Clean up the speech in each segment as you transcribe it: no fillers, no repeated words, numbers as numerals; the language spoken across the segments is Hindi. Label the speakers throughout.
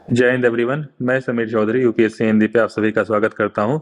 Speaker 1: जय हिंद एवरीवन। मैं समीर चौधरी यूपीएससी हिंदी पे आप सभी का स्वागत करता हूं।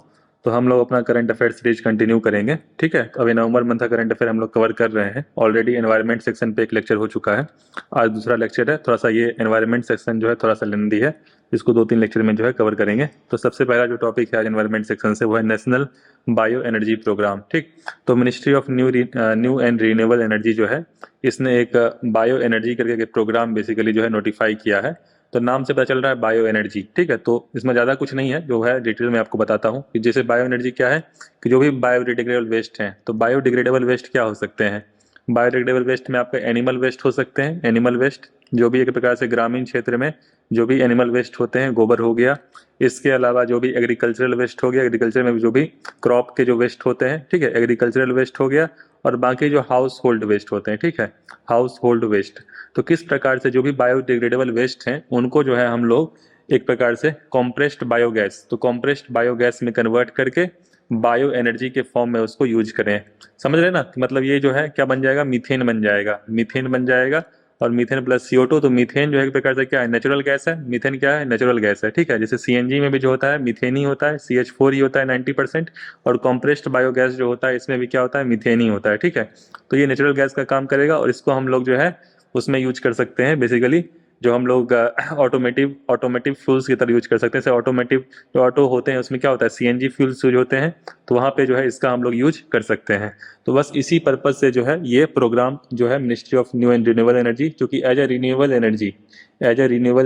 Speaker 1: तो हम लोग अपना करंट अफेयर सीरीज कंटिन्यू करेंगे। ठीक है, तो अभी नवंबर मंथ का करंट अफेयर हम लोग कवर कर रहे हैं। ऑलरेडी एनवायरनमेंट सेक्शन पे एक लेक्चर हो चुका है, आज दूसरा लेक्चर है। थोड़ा सा ये एनवायरनमेंट सेक्शन जो है थोड़ा सा लेंदी है, इसको 2-3 लेक्चर में जो है कवर करेंगे। तो सबसे पहला जो टॉपिक है आज एनवायरनमेंट सेक्शन से वो है नेशनल बायो एनर्जी प्रोग्राम। ठीक, तो ministry of new and renewable energy जो है, इसने एक बायो एनर्जी करके एक प्रोग्राम बेसिकली जो है नोटिफाई किया है। तो नाम से पता चल रहा है बायो एनर्जी। ठीक है, तो इसमें ज़्यादा कुछ नहीं है, जो है डिटेल में आपको बताता हूँ कि जैसे बायो एनर्जी क्या है कि जो भी बायोडिग्रेडेबल वेस्ट हैं, तो बायोडिग्रेडेबल वेस्ट क्या हो सकते हैं। बायोडिग्रेडेबल वेस्ट में आपका एनिमल वेस्ट हो सकते हैं। एनिमल वेस्ट जो भी एक प्रकार से ग्रामीण क्षेत्र में जो भी एनिमल वेस्ट होते हैं, गोबर हो गया। इसके अलावा जो भी एग्रीकल्चरल वेस्ट हो गया, एग्रीकल्चर में जो भी क्रॉप के जो वेस्ट होते हैं, ठीक है, एग्रीकल्चरल वेस्ट हो गया। और बाकी जो हाउस होल्ड वेस्ट होते हैं, ठीक है, हाउस होल्ड वेस्ट। तो किस प्रकार से जो भी बायोडिग्रेडेबल वेस्ट हैं उनको जो है हम लोग एक प्रकार से कॉम्प्रेस्ड बायोगैस, तो कॉम्प्रेस्ड बायोगैस में कन्वर्ट करके बायो एनर्जी के फॉर्म में उसको यूज करें। समझ रहे ना, मतलब ये जो है क्या बन जाएगा, मीथेन बन जाएगा। मीथेन बन जाएगा और मीथेन प्लस CO2। तो मीथेन जो है एक प्रकार से क्या है, नेचुरल गैस है। मीथेन क्या है, नेचुरल गैस है। ठीक है, जैसे CNG में भी जो होता है मीथेन ही होता है, CH4 ही होता है 90%। और कॉम्प्रेस्ड बायोगैस जो होता है इसमें भी क्या होता है, मीथेन ही होता है। ठीक है, तो ये नेचुरल गैस का काम करेगा और इसको हम लोग जो है उसमें यूज कर सकते हैं। बेसिकली जो हम लोग ऑटोमेटिव फ्यूल्स की तरह यूज कर सकते हैं। जैसे ऑटोमेटिव जो ऑटो होते हैं उसमें क्या होता है, CNG फ्यूल्स यूज होते हैं, तो वहाँ पे जो है इसका हम लोग यूज कर सकते हैं। तो बस इसी पर्पज से जो है ये प्रोग्राम जो है ministry of new and renewable energy, जो कि एज ए रिन्यूएबल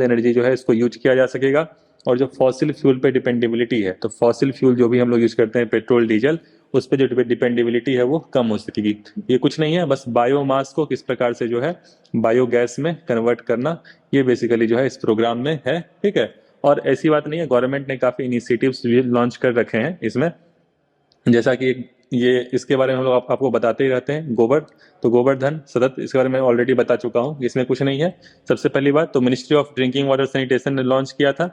Speaker 1: एनर्जी जो है इसको यूज किया जा सकेगा। और जो फॉसिल फ्यूल पे डिपेंडेबिलिटी है, तो फॉसिल फ्यूल जो भी हम लोग यूज करते हैं, पेट्रोल डीजल, उस पर जो डिपेंडेबिलिटी है वो कम हो सकेगी। ये कुछ नहीं है, बस बायोमास को किस प्रकार से जो है बायोगैस में कन्वर्ट करना, ये बेसिकली जो है इस प्रोग्राम में है। ठीक है, और ऐसी बात नहीं है, गवर्नमेंट ने काफी इनिशिएटिव्स भी लॉन्च कर रखे हैं इसमें। जैसा कि ये इसके बारे में हम लोग आपको बताते ही रहते हैं। गोबर, तो गोवर्धन सतत, इसके बारे में ऑलरेडी बता चुका हूँ, इसमें कुछ नहीं है। सबसे पहली बात तो ministry of drinking water sanitation ने लॉन्च किया था,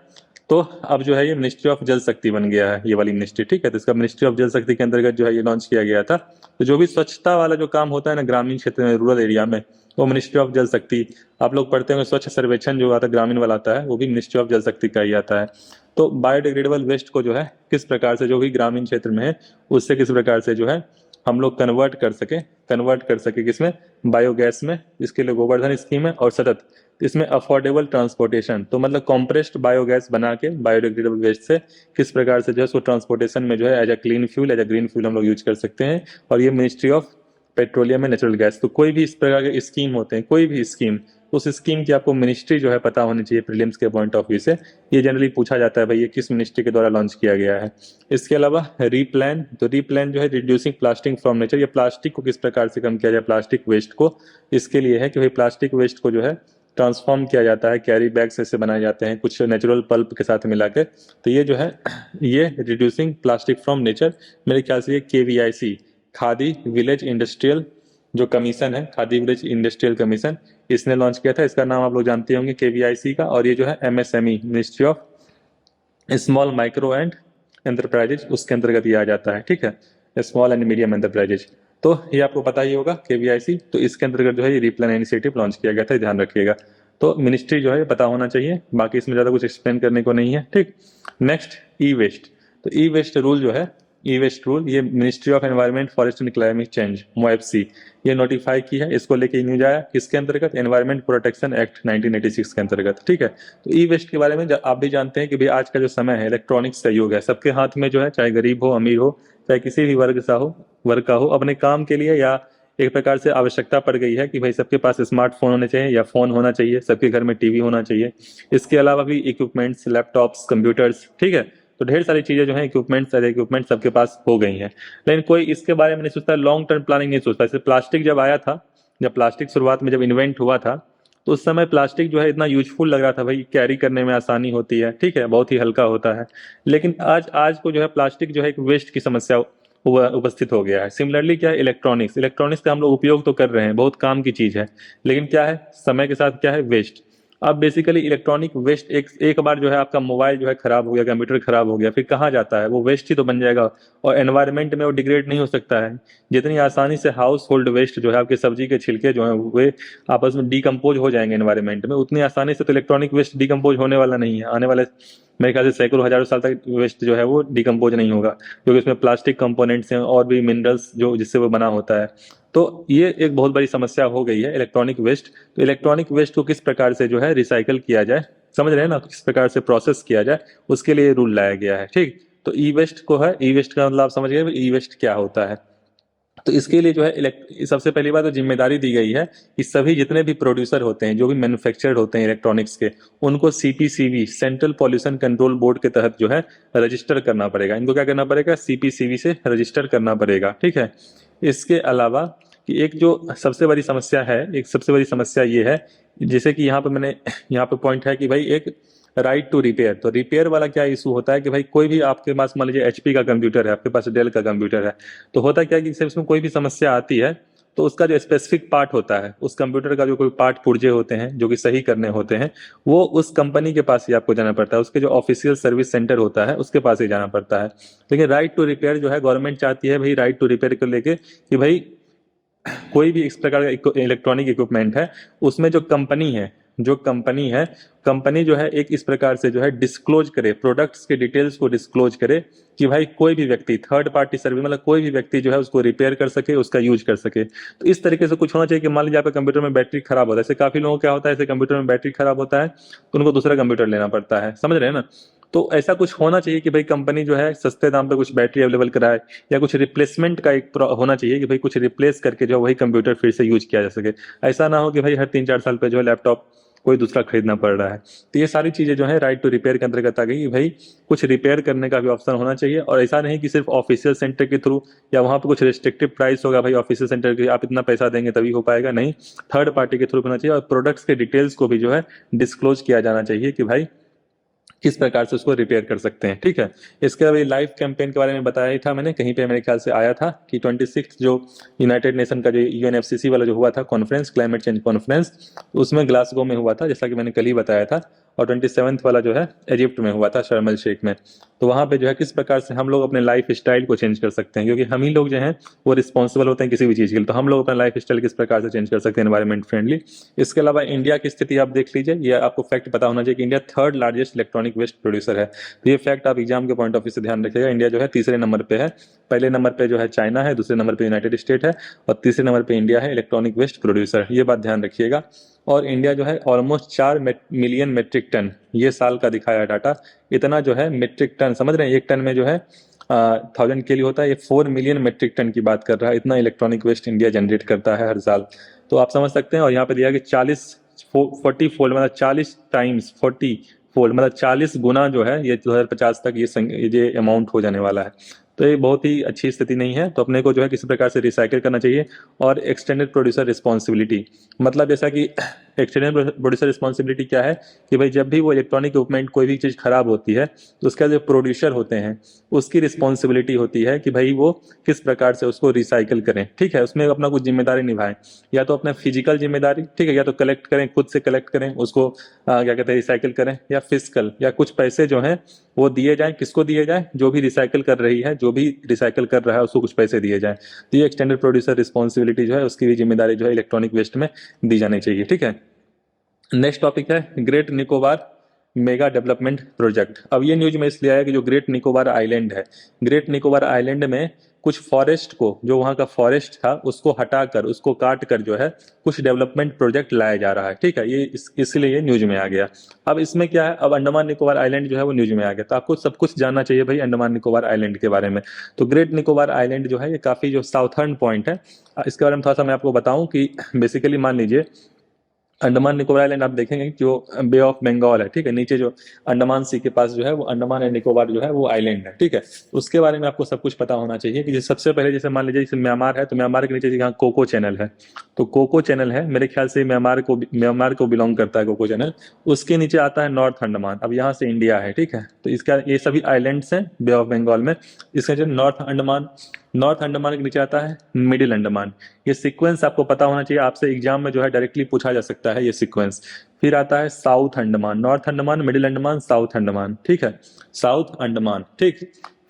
Speaker 1: तो अब जो है ये मिनिस्ट्री ऑफ जल शक्ति बन गया है, ये वाली मिनिस्ट्री। ठीक है, तो इसका मिनिस्ट्री ऑफ जल शक्ति के अंतर्गत जो है ये लॉन्च किया गया था। तो जो भी स्वच्छता वाला जो काम होता है ना ग्रामीण क्षेत्र में, रूरल एरिया में, वो मिनिस्ट्री ऑफ जल शक्ति, आप लोग पढ़ते होंगे स्वच्छ सर्वेक्षण जो आता है ग्रामीण वाला आता है, वो भी मिनिस्ट्री ऑफ जल शक्ति का ही आता है। तो बायोडिग्रेडेबल वेस्ट को जो है किस प्रकार से जो भी ग्रामीण क्षेत्र में है उससे किस प्रकार से जो है हम लोग कन्वर्ट कर सके किसमें, बायोगैस में। इसके लिए गोवर्धन स्कीम है। और सतत इसमें अफोर्डेबल ट्रांसपोर्टेशन, तो मतलब कॉम्प्रेस्ड बायोगैस बना के बायोडिग्रेडेबल वेस्ट से किस प्रकार से जो है उसको ट्रांसपोर्टेशन में जो है as a clean fuel, as a green fuel हम लोग यूज कर सकते हैं। और ये ministry of petroleum and natural gas. तो कोई भी इस प्रकार के स्कीम होते हैं, कोई भी स्कीम, उस स्कीम की आपको मिनिस्ट्री जो है पता होनी चाहिए प्रीलिम्स के पॉइंट ऑफ व्यू से। ये जनरली पूछा जाता है भाई ये किस मिनिस्ट्री के द्वारा लॉन्च किया गया है। इसके अलावा रीप्लान, तो रीप्लान जो है रिड्यूसिंग प्लास्टिक फ्रॉम नेचर, ये प्लास्टिक को किस प्रकार से कम किया जाए, प्लास्टिक वेस्ट को, इसके लिए है कि भाई प्लास्टिक वेस्ट को जो है ट्रांसफॉर्म किया जाता है, कैरी बैग्स ऐसे बनाए जाते हैं कुछ नेचुरल पल्प के साथ मिला के। तो ये जो है ये रिड्यूसिंग प्लास्टिक फ्रॉम नेचर, मेरे ख्याल से ये KVIC, खादी विलेज इंडस्ट्रियल जो कमीशन है, खादी विलेज इंडस्ट्रियल कमीशन, इसने लॉन्च किया था। इसका नाम आप लोग जानते होंगे KVIC का। और ये जो है MSME, ministry of small micro and enterprises, उसके अंतर्गत ये आ जाता है। ठीक है, स्मॉल एंड मीडियम एंटरप्राइजेज, तो ये आपको पता ही होगा KVIC। तो इसके अंतर्गत जो है ये रीप्लान इनिशिएटिव लॉन्च किया गया था, ध्यान रखिएगा। तो मिनिस्ट्री जो है पता होना चाहिए, बाकी इसमें ज़्यादा कुछ एक्सप्लेन करने को नहीं है। ठीक, नेक्स्ट ई वेस्ट। तो ई वेस्ट रूल जो है, ई वेस्ट रूल ये ministry of environment forest and climate change MOFC ये नोटिफाई की है। इसको लेके न्यूज आया किसके अंतर्गत, एनवायरनमेंट प्रोटेक्शन एक्ट 1986 के अंतर्गत। ठीक है, तो ई वेस्ट के बारे में आप भी जानते हैं कि भाई आज का जो समय है इलेक्ट्रॉनिक्स का युग है, सबके हाथ में जो है, चाहे गरीब हो अमीर हो, चाहे किसी भी वर्ग का हो, अपने काम के लिए या एक प्रकार से आवश्यकता पड़ गई है कि भाई सबके पास स्मार्टफोन होने चाहिए या फोन होना चाहिए, सबके घर में टीवी होना चाहिए। इसके अलावा भी इक्विपमेंट्स, लैपटॉप्स, कंप्यूटर्स, ठीक है, तो ढेर सारी चीजें जो है इक्विपमेंट सबके पास हो गई हैं। लेकिन कोई इसके बारे में नहीं सोचता, लॉन्ग टर्म प्लानिंग नहीं सोचता। जैसे प्लास्टिक जब आया था, जब प्लास्टिक शुरुआत में जब इन्वेंट हुआ था, तो उस समय प्लास्टिक जो है इतना यूजफुल लग रहा था, भाई कैरी करने में आसानी होती है, ठीक है, बहुत ही हल्का होता है। लेकिन आज को जो है प्लास्टिक जो है एक वेस्ट की समस्या उपस्थित हो गया है। सिमिलरली क्या है, इलेक्ट्रॉनिक्स का हम लोग उपयोग तो कर रहे हैं, बहुत काम की चीज है, लेकिन क्या है समय के साथ क्या है, वेस्ट। अब बेसिकली इलेक्ट्रॉनिक वेस्ट एक एक बार जो है आपका मोबाइल जो है खराब हो गया, कंप्यूटर खराब हो गया, फिर कहाँ जाता है वो? वेस्ट ही तो बन जाएगा और एनवायरनमेंट में वो डिग्रेड नहीं हो सकता है। जितनी आसानी से हाउस होल्ड वेस्ट जो है, आपके सब्जी के छिलके जो है वे आपस में डिकम्पोज हो जाएंगे एनवायरनमेंट में, उतनी आसानी से तो इलेक्ट्रॉनिक वेस्ट डिकम्पोज होने वाला नहीं है। आने वाले मेरे ख्याल से सैकड़ों हजारों साल तक वेस्ट जो है वो डिकम्पोज नहीं होगा, क्योंकि इसमें प्लास्टिक कंपोनेंट्स हैं और भी मिनरल्स जो जिससे वो बना होता है। तो ये एक बहुत बड़ी समस्या हो गई है इलेक्ट्रॉनिक वेस्ट। तो इलेक्ट्रॉनिक वेस्ट को किस प्रकार से जो है रिसाइकल किया जाए, समझ रहे हैं ना, किस प्रकार से प्रोसेस किया जाए, उसके लिए रूल लाया गया है। ठीक, तो ई वेस्ट को है, ई वेस्ट का मतलब आप समझ गए ई वेस्ट क्या होता है। तो इसके लिए जो है सबसे पहली बात तो जिम्मेदारी दी गई है कि सभी जितने भी प्रोड्यूसर होते हैं, जो भी मैन्युफैक्चरर होते हैं इलेक्ट्रॉनिक्स के, उनको CPCB central pollution control board के तहत जो है रजिस्टर करना पड़ेगा। इनको क्या करना पड़ेगा? सीपीसीबी से रजिस्टर करना पड़ेगा। ठीक है, इसके अलावा कि एक जो सबसे बड़ी समस्या है, एक सबसे बड़ी समस्या ये है, जैसे कि यहाँ पे मैंने यहाँ पे पॉइंट है कि भाई एक राइट टू रिपेयर। तो रिपेयर वाला क्या इशू होता है कि भाई कोई भी आपके पास मान लीजिए एचपी का कंप्यूटर है, आपके पास डेल का कंप्यूटर है, तो होता क्या है कि इसमें कोई भी समस्या आती है तो उसका जो स्पेसिफिक पार्ट होता है, उस कंप्यूटर का जो कोई पार्ट पुर्जे होते हैं जो कि सही करने होते हैं, वो उस कंपनी के पास ही आपको जाना पड़ता है, उसके जो ऑफिशियल सर्विस सेंटर होता है उसके पास ही जाना पड़ता है। लेकिन राइट टू रिपेयर जो है गवर्नमेंट चाहती है भाई राइट टू रिपेयर को लेके कि भाई कोई भी इस प्रकार का इलेक्ट्रॉनिक इक्विपमेंट है, उसमें जो कंपनी है कंपनी जो है एक इस प्रकार से जो है डिस्क्लोज करे, प्रोडक्ट्स के डिटेल्स को डिस्क्लोज करे कि भाई कोई भी व्यक्ति, थर्ड पार्टी सर्विस मतलब कोई भी व्यक्ति जो है उसको रिपेयर कर सके, उसका यूज कर सके। तो इस तरीके से कुछ होना चाहिए कि मान लीजिए आपके कंप्यूटर में बैटरी खराब होता है, ऐसे काफी लोगों को क्या होता है, ऐसे कंप्यूटर में बैटरी खराब होता है तो उनको दूसरा कंप्यूटर लेना पड़ता है, समझ रहे हैं ना। तो ऐसा कुछ होना चाहिए कि भाई कंपनी जो है सस्ते दाम पे कुछ बैटरी अवेलेबल कराए, या कुछ रिप्लेसमेंट का एक होना चाहिए कि भाई कुछ रिप्लेस करके जो है वही कंप्यूटर फिर से यूज किया जा सके। ऐसा ना हो कि भाई हर 3-4 साल पे जो है लैपटॉप कोई दूसरा खरीदना पड़ रहा है। तो ये सारी चीजें जो है राइट टू रिपेयर के अंतर्गत आ गई कि भाई कुछ रिपेयर करने का भी ऑप्शन होना चाहिए, और ऐसा नहीं कि सिर्फ ऑफिशियल सेंटर के थ्रू या वहां पे कुछ रिस्ट्रिक्टिव प्राइस होगा भाई ऑफिशियल सेंटर के, आप इतना पैसा देंगे तभी हो पाएगा, नहीं, थर्ड पार्टी के थ्रू होना चाहिए। और प्रोडक्ट्स के डिटेल्स को भी जो है डिस्क्लोज किया जाना चाहिए कि भाई किस प्रकार से उसको रिपेयर कर सकते हैं। ठीक है, इसके अलावा लाइफ कैंपेन के बारे में बताया ही था मैंने, कहीं पे मेरे ख्याल से आया था कि 26 जो यूनाइटेड नेशन का जो यूएनएफसीसी वाला जो हुआ था कॉन्फ्रेंस, क्लाइमेट चेंज कॉन्फ्रेंस, उसमें ग्लासगो में हुआ था जैसा कि मैंने कल ही बताया था, और 27 वाला जो है इजिप्ट में हुआ था, शर्म अल शेख में। तो वहाँ पे जो है किस प्रकार से हम लोग अपने लाइफ स्टाइल को चेंज कर सकते हैं, क्योंकि हम ही लोग जो हैं वो रिस्पॉन्सिबल होते हैं किसी भी चीज़ के लिए, तो हम लोग अपना लाइफ स्टाइल किस प्रकार से चेंज कर सकते हैं एनवायरमेंट फ्रेंडली। इसके अलावा इंडिया की स्थिति आप देख लीजिए, ये आपको फैक्ट पता होना चाहिए कि India third largest electronic waste producer है। तो ये फैक्ट आप एग्जाम के पॉइंट ऑफ व्यू से ध्यान रखिएगा। इंडिया जो है तीसरे नंबर पे है, पहले नंबर पे जो है चाइना है, दूसरे नंबर पे यूनाइटेड स्टेट है, और तीसरे नंबर पे इंडिया है इलेक्ट्रॉनिक वेस्ट प्रोड्यूसर, ये बात ध्यान रखिएगा। और इंडिया जो है ऑलमोस्ट 4 मिलियन मेट्रिक टन, ये साल का दिखाया डाटा, इतना जो है मेट्रिक टन, समझ रहे हैं, एक टन में जो है 1000 के लिए होता है, ये 4 मिलियन मेट्रिक टन की बात कर रहा है, इतना इलेक्ट्रॉनिक वेस्ट इंडिया जनरेट करता है हर साल। तो आप समझ सकते हैं, और यहाँ पे दिया कि 40 फोल्ड मतलब 40 टाइम्स 40 फोल्ड मतलब 40 गुना जो है ये 2050 तक ये अमाउंट हो जाने वाला है। तो ये बहुत ही अच्छी स्थिति नहीं है, तो अपने को जो है किसी प्रकार से रिसाइकिल करना चाहिए। और एक्सटेंडेड प्रोड्यूसर रिस्पॉन्सिबिलिटी, मतलब जैसा कि एक्सटेंडेड प्रोड्यूसर रिस्पॉन्सिबिलिटी क्या है कि भाई जब भी वो इलेक्ट्रॉनिक इक्विपमेंट कोई भी चीज़ खराब होती है तो उसका जो प्रोड्यूसर होते हैं उसकी रिस्पॉन्सिबिलिटी होती है कि भाई वो किस प्रकार से उसको रिसाइकिल करें। ठीक है, उसमें अपना कुछ जिम्मेदारी निभाएं, या तो अपना फिजिकल जिम्मेदारी, ठीक है, या तो कलेक्ट करें, खुद से कलेक्ट करें उसको, क्या कहते हैं, रिसाइकिल करें, या फिजिकल, या कुछ पैसे जो हैं वो दिए जाएं, किसको दिए जाएं, जो भी रिसाइकिल कर रही है, जो भी रिसाइकिल कर रहा है उसको कुछ पैसे दिए जाएं। तो ये एक्सटेंडेड प्रोड्यूसर रिस्पॉन्सिबिलिटी जो है उसकी भी जिम्मेदारी जो है इलेक्ट्रॉनिक वेस्ट में दी जानी चाहिए। ठीक है, नेक्स्ट टॉपिक है great Nicobar mega development project. अब ये न्यूज में इसलिए आया कि जो ग्रेट निकोबार आइलैंड है, ग्रेट निकोबार आइलैंड में कुछ फॉरेस्ट को, जो वहाँ का फॉरेस्ट था उसको हटाकर, उसको काट कर जो है कुछ डेवलपमेंट प्रोजेक्ट लाया जा रहा है। ठीक है, ये इसलिए ये न्यूज में आ गया। अब इसमें क्या है, अब अंडमान निकोबार आइलैंड जो है वो न्यूज में आ गया, तो आपको सब कुछ जानना चाहिए भाई अंडमान निकोबार आइलैंड के बारे में। तो ग्रेट निकोबार आइलैंड जो है ये काफी जो साउथर्न पॉइंट है, इसके बारे में थोड़ा सा मैं आपको बताऊं कि बेसिकली मान लीजिए अंडमान निकोबार आइलैंड आप देखेंगे जो बे ऑफ बंगाल है, ठीक है, नीचे जो अंडमान सी के पास जो है वो अंडमान एंड निकोबार जो है वो आइलैंड है। ठीक है, उसके बारे में आपको सब कुछ पता होना चाहिए कि सबसे पहले जैसे मान लीजिए जैसे म्यांमार है, तो म्यांमार के नीचे यहाँ कोको चैनल है, तो कोको चैनल है, मेरे ख्याल से म्यांमार को बिलोंग करता है कोको चैनल। उसके नीचे आता है नॉर्थ अंडमान, अब यहाँ से इंडिया है। ठीक है, तो इसका ये सभी आइलैंड्स हैं बे ऑफ बंगाल में। इसका जो नॉर्थ अंडमान नॉर्थ अंडमान के नीचे आता है मिडिल अंडमान। ये सीक्वेंस आपको पता होना चाहिए, आपसे एग्जाम में जो है डायरेक्टली पूछा जा सकता है ये सीक्वेंस। फिर आता है south Andaman, north Andaman, middle Andaman, south Andaman, ठीक है, साउथ अंडमान, ठीक।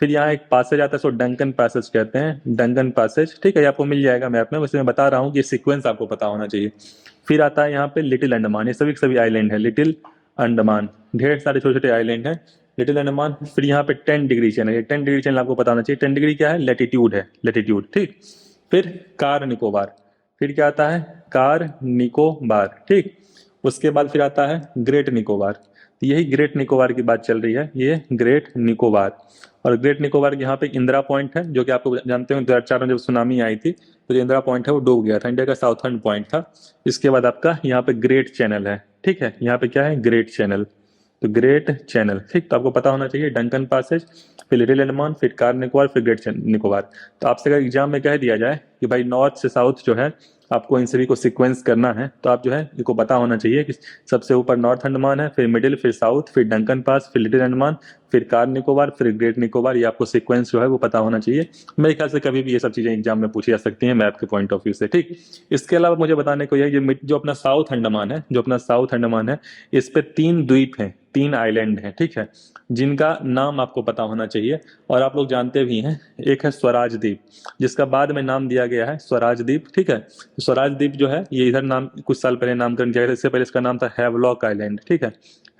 Speaker 1: फिर यहाँ एक पैसेज आता है, सो डंकन पैसेज कहते हैं, डंकन पैसेज, ठीक है, ये आपको मिल जाएगा मैप में, वैसे मैं बता रहा हूँ कि सीक्वेंस आपको पता होना चाहिए। फिर आता है यहाँ पे लिटिल अंडमान, ये सभी सभी आइलैंड है, लिटिल अंडमान, ढेर सारे छोटे छोटे आइलैंड हैं लिटिल अंडमान। फिर यहाँ पे 10 डिग्री चैनल, ये 10 डिग्री चैनल आपको पता होना चाहिए। 10 डिग्री क्या है, लेटीट्यूड है, लेटीट्यूड, ठीक। फिर कार निकोबार, फिर क्या आता है, कार निकोबार, ठीक। उसके बाद फिर आता है ग्रेट निकोबार, तो यही ग्रेट निकोबार की बात चल रही है, ये ग्रेट निकोबार। और ग्रेट निकोबार के यहाँ पे इंदिरा पॉइंट है, जो कि आपको जानते हो 2004 में जब सुनामी आई थी तो जो इंदिरा पॉइंट है वो डूब गया था, इंडिया का साउथर्न पॉइंट था। इसके बाद आपका यहाँ पे ग्रेट चैनल है, ठीक है, यहाँ पे क्या है, ग्रेट चैनल, तो ग्रेट चैनल, ठीक। तो आपको पता होना चाहिए डंकन पैसेज, फिर लिटिल अंडमान, फिर कार निकोबार, फिर ग्रेट निकोबार। तो आपसे अगर एग्जाम में कह दिया जाए कि भाई नॉर्थ से साउथ जो है आपको इन सभी को सीक्वेंस करना है, तो आप जो है इनको पता होना चाहिए कि सबसे ऊपर नॉर्थ अंडमान है, फिर मिडिल, फिर साउथ, फिर डंकन पास, फिर लिटिल अंडमान, फिर कार निकोबार, फिर ग्रेट निकोबार। ये आपको सीक्वेंस जो है वो पता होना चाहिए। मेरे ख्याल से कभी भी ये सब चीजें एग्जाम में पूछी जा सकती हैं मैप के पॉइंट ऑफ व्यू से, ठीक। इसके अलावा मुझे बताने को यह जो अपना साउथ अंडमान है, जो अपना साउथ अंडमान है, इस पे 3 द्वीप हैं, 3 आइलैंड हैं, ठीक है, जिनका नाम आपको पता होना चाहिए और आप लोग जानते भी हैं। एक है स्वराज द्वीप, जिसका बाद में नाम दिया गया है स्वराज द्वीप, ठीक है। स्वराज द्वीप जो है ये इधर नाम कुछ साल पहले नामकरण किया गया था, इससे पहले इसका नाम था हैवलॉक आइलैंड, ठीक है,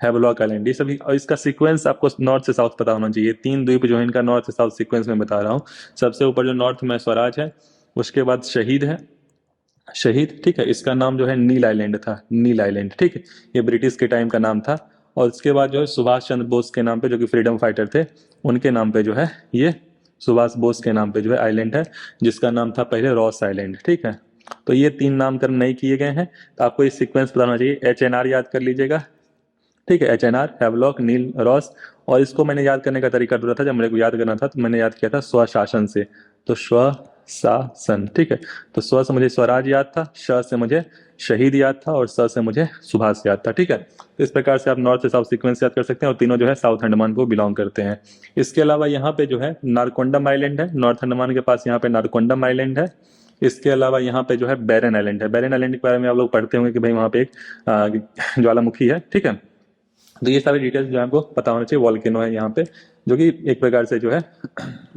Speaker 1: हैवलॉक आइलैंड। ये सभी, और इसका सीक्वेंस आपको नॉर्थ से साउथ पता होना चाहिए। 3 द्वीप जो है इनका नॉर्थ से साउथ सीक्वेंस में बता रहा हूँ। सबसे ऊपर जो नॉर्थ में स्वराज है, उसके बाद शहीद है, शहीद, ठीक है, इसका नाम जो है नील आइलैंड था, नील आइलैंड, ठीक है, ये ब्रिटिश के टाइम का नाम था। और उसके बाद जो है सुभाष चंद्र बोस के नाम पे, जो कि फ्रीडम फाइटर थे, उनके नाम पे जो है ये सुभाष बोस के नाम पे जो है आइलैंड है, जिसका नाम था पहले रॉस आइलैंड, ठीक है। तो ये 3 नामकरण नहीं किए गए हैं, तो आपको ये सीक्वेंस बताना चाहिए। HNR याद कर लीजिएगा, ठीक है, HNR, हैवलॉक, नील, रॉस। और इसको मैंने याद करने का तरीका ढूंढा था, जब मेरे को याद करना था तो मैंने याद किया था स्वशासन से, तो स्वशासन, ठीक है। तो स्व से मुझे स्वराज याद था, श से मुझे शहीद याद था, और स से मुझे सुभाष याद था, ठीक है। तो इस प्रकार से आप नॉर्थ से साउथ सीक्वेंस याद कर सकते हैं, और तीनों जो है साउथ अंडमान को बिलोंग करते हैं। इसके अलावा यहाँ पे जो है नारकोंडम आइलैंड है, नॉर्थ अंडमान के पास यहाँ पे नारकोंडम आइलैंड है। इसके अलावा यहाँ पे जो है बैरन आइलैंड है। बैरन आइलैंड के बारे में आप लोग पढ़ते होंगे कि भाई वहाँ पे एक ज्वालामुखी है, ठीक है। तो ये सारी डिटेल्स जो है आपको पता होना चाहिए। वॉल्केनो है यहाँ पे, जो कि एक प्रकार से जो है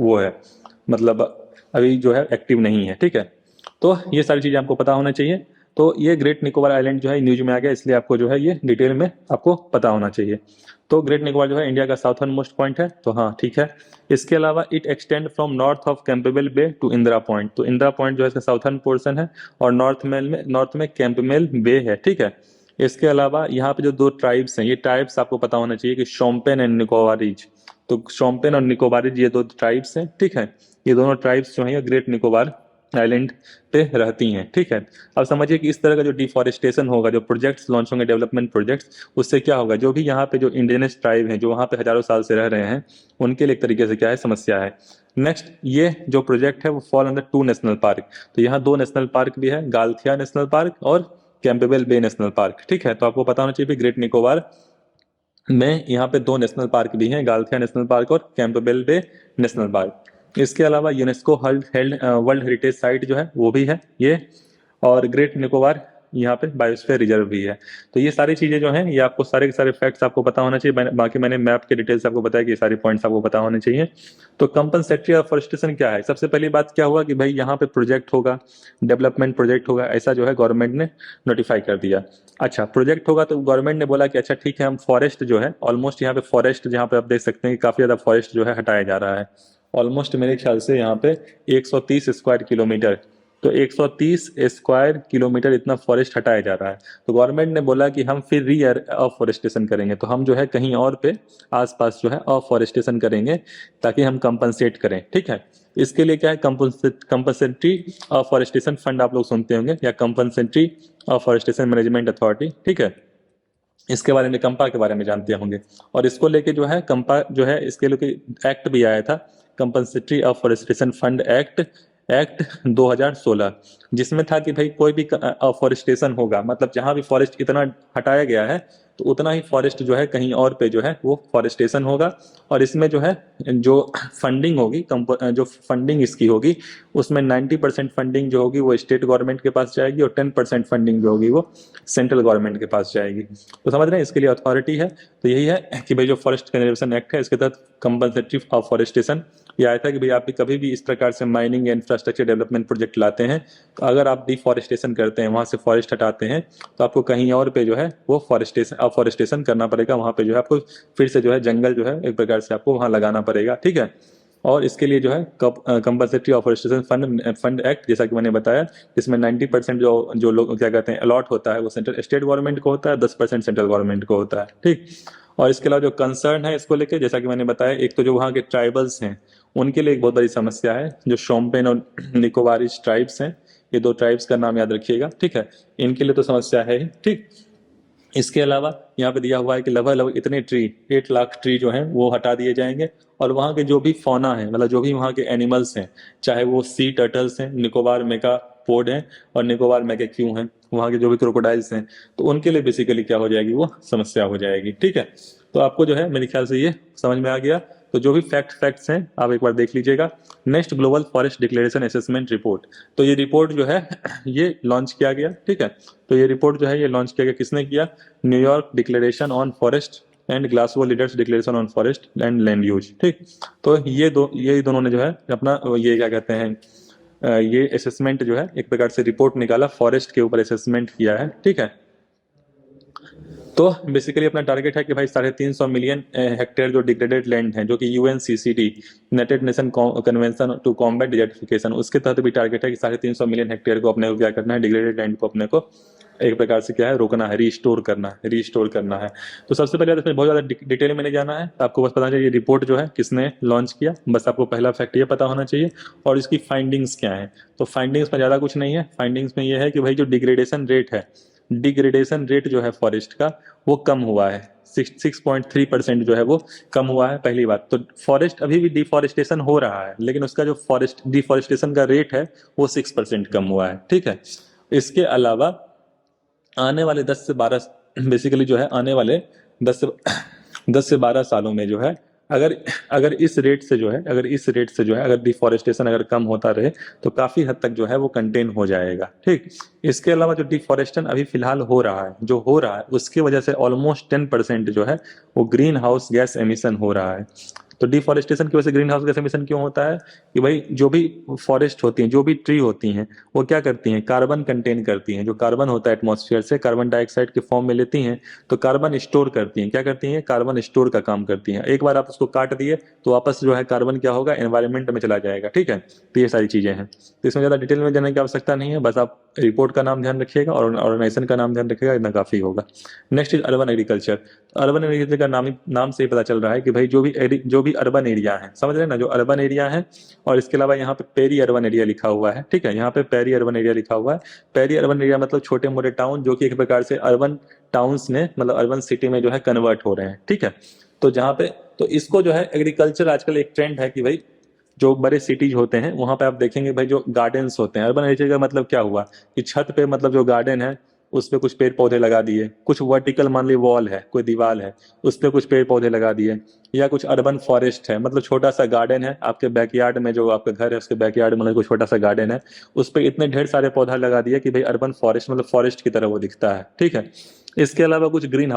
Speaker 1: वो है, मतलब अभी जो है एक्टिव नहीं है, ठीक है। तो ये सारी चीजें आपको पता होना चाहिए। तो ये ग्रेट निकोबार आइलैंड जो है न्यूज में आ गया, इसलिए आपको जो है ये डिटेल में आपको पता होना चाहिए। तो ग्रेट निकोबार जो है इंडिया का साउथर्न मोस्ट पॉइंट है, तो हाँ ठीक है। इसके अलावा it extend from north of Campbell Bay to Indira point, तो इंदिरा पॉइंट जो है इसका साउथर्न पोर्शन है, और नॉर्थ में कैंपेबल बे है, ठीक है। इसके अलावा यहाँ पे जो 2 ट्राइब्स हैं, ये ट्राइब्स आपको पता होना चाहिए कि शोम्पेन एंड निकोबारीज। तो शोम्पेन और निकोबारीज ये 2 ट्राइब्स हैं, ठीक है। ये दोनों ट्राइब्स जो हैं ग्रेट निकोबार आइलैंड पे रहती हैं, ठीक है। अब समझिए कि इस तरह का जो डिफॉरेस्टेशन होगा, जो प्रोजेक्ट्स लॉन्च होंगे, डेवलपमेंट प्रोजेक्ट्स, उससे क्या होगा, जो भी यहाँ पे जो इंडिजिनस ट्राइब हैं, जो वहाँ पे हजारों साल से रह रहे हैं, उनके लिए एक तरीके से क्या है, समस्या है। नेक्स्ट, ये जो प्रोजेक्ट है वो फॉल अंडर 2 नेशनल पार्क, तो यहाँ 2 नेशनल पार्क भी है, गालथिया नेशनल पार्क और कैंपेबल बे नेशनल पार्क, ठीक है। तो आपको पता होना चाहिए कि ग्रेट निकोबार में यहाँ पे 2 नेशनल पार्क भी हैं, गालथिया नेशनल पार्क और कैंपेबल बे नेशनल पार्क। इसके अलावा यूनेस्को वर्ल्ड हेरिटेज साइट जो है वो भी है ये, और ग्रेट निकोबार यहाँ पे बायोस्फीयर रिजर्व भी है। तो ये सारी चीजें जो हैं, ये आपको सारे के सारे फैक्ट्स आपको पता होना चाहिए। बाकी मैंने मैप के डिटेल्स आपको बताया कि ये सारे पॉइंट्स आपको पता होने चाहिए। तो कंपनसेटरी अफॉरेस्टेशन क्या है, सबसे पहली बात क्या हुआ कि भाई यहाँ पे प्रोजेक्ट होगा, डेवलपमेंट प्रोजेक्ट होगा, ऐसा जो है गवर्नमेंट ने नोटिफाई कर दिया। अच्छा, प्रोजेक्ट होगा तो गवर्नमेंट ने बोला कि अच्छा ठीक है, हम फॉरेस्ट जो है ऑलमोस्ट यहाँ पे फॉरेस्ट, जहाँ पे आप देख सकते हैं कि काफी ज्यादा फॉरेस्ट जो है हटाया जा रहा है। ऑलमोस्ट मेरे ख्याल से यहाँ पे 130 स्क्वायर किलोमीटर, तो 130 स्क्वायर किलोमीटर इतना फॉरेस्ट हटाया जा रहा है। तो गवर्नमेंट ने बोला कि हम फिर री अफॉरेस्टेशन करेंगे, तो हम जो है कहीं और पे आसपास जो है अफॉरेस्टेशन करेंगे, ताकि हम कंपनसेट करें, ठीक है। इसके लिए क्या है, कंपनसेटरी अफॉरेस्टेशन फंड आप लोग सुनते होंगे, या कंपनसेटरी अफॉरेस्टेशन मैनेजमेंट अथॉरिटी, ठीक है। इसके बारे में कंपा के बारे में जानते होंगे। और इसको लेके जो है कंपा जो है, इसके लिए एक्ट भी आया था, कंपनसेटरी अफॉरेस्टेशन फंड एक्ट 2016, जिसमें था कि भाई कोई भी अफॉरेस्टेशन होगा, मतलब जहां भी फॉरेस्ट इतना हटाया गया है, तो उतना ही फॉरेस्ट जो है कहीं और पे जो है वो फॉरेस्टेशन होगा। और इसमें जो है जो फंडिंग होगी, जो फंडिंग इसकी होगी उसमें 90% फंडिंग जो होगी वो स्टेट गवर्नमेंट के पास जाएगी और 10% फंडिंग जो होगी वो सेंट्रल गवर्नमेंट के पास जाएगी। तो समझ रहे हैं, इसके लिए अथॉरिटी है। तो यही है कि भाई जो फॉरेस्ट कंजर्वेशन एक्ट है इसके तहत कंपल्सरी फॉरेस्टेशन ये आया था कि भाई आप भी कभी भी इस प्रकार से माइनिंग या इंफ्रास्ट्रक्चर डेवलपमेंट प्रोजेक्ट लाते हैं तो अगर आप डिफॉरेस्टेशन करते हैं, वहां से फॉरेस्ट हटाते हैं, तो आपको कहीं और पे जो है वो फॉरेस्टेशन करना पड़ेगा। वहां पे जो है आपको फिर से जो है जंगल जो है एक प्रकार से आपको वहां लगाना पड़ेगा, ठीक है। और इसके लिए जो है कंपल्सरी ऑफोरेस्टेशन फंड एक्ट, जैसा कि मैंने बताया, इसमें 90% जो लोग क्या कहते हैं अलॉट होता है वो स्टेट गवर्नमेंट को होता है, 10% सेंट्रल गवर्नमेंट को होता है, ठीक। और इसके अलावा जो कंसर्न है इसको लेके, जैसा कि मैंने बताया, एक तो जो वहाँ के ट्राइबल्स हैं उनके लिए एक बहुत बड़ी समस्या है। जो शोम्पेन और निकोबारिज ट्राइब्स हैं, ये दो ट्राइब्स का नाम याद रखिएगा, ठीक है। इनके लिए तो समस्या है ही, ठीक। इसके अलावा यहाँ पे दिया हुआ है कि लगभग इतने ट्री 8 लाख ट्री जो हैं वो हटा दिए जाएंगे। और वहाँ के जो भी फौना है, मतलब जो भी वहाँ के एनिमल्स हैं, चाहे वो सी टर्टल्स हैं, निकोबार मेगा पोड हैं और निकोबार मैकेक्यू हैं, वहाँ के जो भी क्रोकोडाइल्स हैं, तो उनके लिए बेसिकली क्या हो जाएगी, वो समस्या हो जाएगी, ठीक है। तो आपको जो है मेरे ख्याल से ये समझ में आ गया। तो जो भी फैक्ट्स हैं आप एक बार देख लीजिएगा। Next global forest declaration assessment report, तो ये रिपोर्ट जो है ये लॉन्च किया गया, ठीक है। तो ये रिपोर्ट जो है ये लॉन्च किया गया, किसने किया? New York declaration on forest and Glasgow leaders declaration on forest and land use, ठीक। तो ये दोनों ने जो है अपना ये क्या कहते हैं ये असेसमेंट जो है एक प्रकार से रिपोर्ट निकाला, फॉरेस्ट के ऊपर असेसमेंट किया है, ठीक है। तो बेसिकली अपना टारगेट है कि भाई 350 मिलियन हेक्टेयर जो डिग्रेडेड लैंड है, जो कि UNCCD United Nation convention to combat desertification, उसके तहत भी टारगेट है कि 350 मिलियन हेक्टेयर को अपने को क्या करना है, डिग्रेडेड लैंड को अपने को एक प्रकार से क्या है रोकना है, रिस्टोर करना है। तो सबसे पहले इसमें बहुत ज्यादा डिटेल में नहीं जाना है, आपको बस पता चाहिए ये रिपोर्ट जो है किसने लॉन्च किया, बस आपको पहला फैक्ट ये पता होना चाहिए और इसकी फाइंडिंग्स क्या है। तो फाइंडिंग्स में ज्यादा कुछ नहीं है, फाइंडिंग्स में ये है कि भाई जो डिग्रेडेशन रेट जो है फॉरेस्ट का वो कम हुआ है, 6.3% जो है वो कम हुआ है, पहली बात। तो फॉरेस्ट अभी भी डिफॉरेस्टेशन हो रहा है, लेकिन उसका जो डिफॉरेस्टेशन का रेट है वो 6% कम हुआ है, ठीक है। इसके अलावा आने वाले 10 से 12 बेसिकली जो है आने वाले 10 से 12 सालों में जो है अगर अगर इस रेट से जो है अगर डिफॉरेस्टेशन अगर कम होता रहे तो काफी हद तक जो है वो कंटेन हो जाएगा, ठीक। इसके अलावा जो डिफॉरेस्टेशन अभी फिलहाल हो रहा है उसकी वजह से ऑलमोस्ट 10% जो है वो ग्रीन हाउस गैस एमिशन हो रहा है। तो डिफॉरेस्टेशन की वजह से ग्रीन हाउस गैस एमिशन क्यों होता है कि भाई जो भी फॉरेस्ट होती हैं, जो भी ट्री होती हैं, वो क्या करती हैं, कार्बन कंटेन करती हैं। जो कार्बन होता है एटमॉस्फेयर से कार्बन डाइऑक्साइड के फॉर्म में लेती हैं, तो कार्बन स्टोर करती हैं। क्या करती हैं? कार्बन स्टोर का काम करती हैं। एक बार आप उसको काट दिए तो वापस जो है कार्बन क्या होगा, एनवायरमेंट में चला जाएगा, ठीक है। तो ये सारी चीजें हैं, तो इसमें ज्यादा डिटेल में जाने की आवश्यकता नहीं है, बस आप रिपोर्ट का नाम ध्यान रखिएगा और ऑर्गेनाइजेशन का नाम ध्यान रखिएगा, इतना काफी होगा। Next is urban agriculture. Urban agriculture का नाम से ही पता चल रहा है कि भाई जो भी अर्बन एरिया है, समझ रहे हैं ना, जो अर्बन एरिया है। और इसके अलावा यहाँ पे पेरी अर्बन एरिया लिखा हुआ है, ठीक है। यहाँ पे पेरी अर्बन एरिया लिखा हुआ है। पेरी अर्बन एरिया मतलब छोटे मोटे टाउन जो कि एक प्रकार से अर्बन टाउन्स में, मतलब अर्बन सिटी में जो है कन्वर्ट हो रहे हैं, ठीक है। तो जहाँ पे तो इसको जो है एग्रीकल्चर आजकल एक ट्रेंड है कि भाई जो बड़े सिटीज होते हैं वहां पे आप देखेंगे भाई जो गार्डन्स होते हैं, अर्बन एरिया का मतलब क्या हुआ कि छत पे मतलब जो गार्डन है उस पे कुछ पेड़ पौधे लगा दिए, कुछ वर्टिकल मान ली वॉल है, कोई दीवार है, उस पे कुछ पेड़ पौधे लगा दिए, या कुछ अर्बन फॉरेस्ट है, मतलब छोटा सा गार्डन है आपके बैकयार्ड में, जो आपका घर है उसके बैकयार्ड में कोई छोटा सा गार्डन है, उस पे इतने ढेर सारे पौधा लगा दिया कि भाई अर्बन फॉरेस्ट मतलब फॉरेस्ट की तरह वो दिखता है, ठीक है। इसके अलावा कुछ ग्रीन